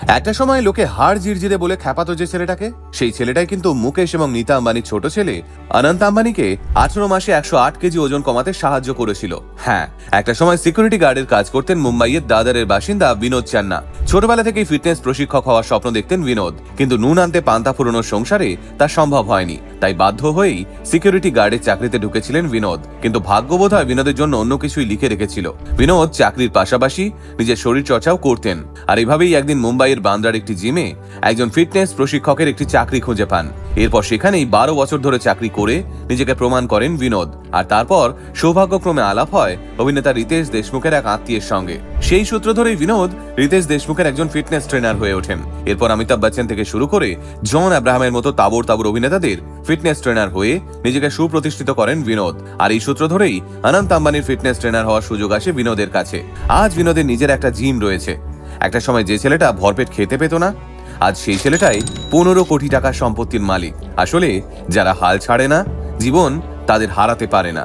একটা সময় লোকে হাড় জিরজিরে বলে খ্যাপাতো যে ছেলেটাকে, সেই ছেলেটাই কিন্তু মুকেশ এবং নীতা আম্বানির ছোট ছেলে অনন্ত আম্বানিকে 18 মাসে 108 কেজি ওজন কমাতে সাহায্য করেছিল। হ্যাঁ, একটা সময় সিকিউরিটি গার্ডের কাজ করতেন মুম্বাইয়ের দাদারের বাসিন্দা বিনোদ চান্না। ছোটবেলা থেকেই ফিটনেস প্রশিক্ষক হওয়ার স্বপ্ন দেখতেন বিনোদ, কিন্তু নুন আনতে পান্তা ফুরোনোর সংসারে তা সম্ভব হয়নি। তাই বাধ্য হয়েই সিকিউরিটি গার্ডের চাকরিতে ঢুকেছিলেন বিনোদ। কিন্তু ভাগ্যবোধ হয় বিনোদের জন্য অন্য কিছুই লিখে রেখেছিল। বিনোদ চাকরির পাশাপাশি নিজের শরীর চর্চাও করতেন, আর এভাবেই একদিন মুম্বাইয়ের বান্দ্রার একটি জিমে একজন ফিটনেস প্রশিক্ষকের একটি চাকরি খুঁজে পান। এরপর সেখানেই 12 বছর ধরে চাকরি করে নিজেকে প্রমাণ করেন বিনোদ। আর তারপর সৌভাগ্যক্রমে আলাপ হয় অভিনেতা রিতেশ দেশমুখের এক আত্মীয়ের সঙ্গে। সেই সূত্র ধরেই বিনোদ রিতেশ দেশমুখের একজন ফিটনেস ট্রেনার হয়ে ওঠেন। এরপর অমিতাভ বচ্চন থেকে শুরু করে জন আব্রাহামের মতো তাবড় তাবড় অভিনেতাদের ফিটনেস ট্রেনার হয়ে নিজেকে সুপ্রতিষ্ঠিত করেন বিনোদ। আর এই সূত্র ধরেই অনন্ত আম্বানির ফিটনেস ট্রেনার হওয়ার সুযোগ আসে বিনোদের কাছে। আজ বিনোদের নিজের একটা জিম রয়েছে। একটা সময় যে ছেলেটা ভরপেট খেতে পেত না, আজ সেই ছেলেটাই 15 কোটি টাকার সম্পত্তির মালিক। আসলে যারা হাল ছাড়ে না, জীবন তাদের হারাতে পারে না।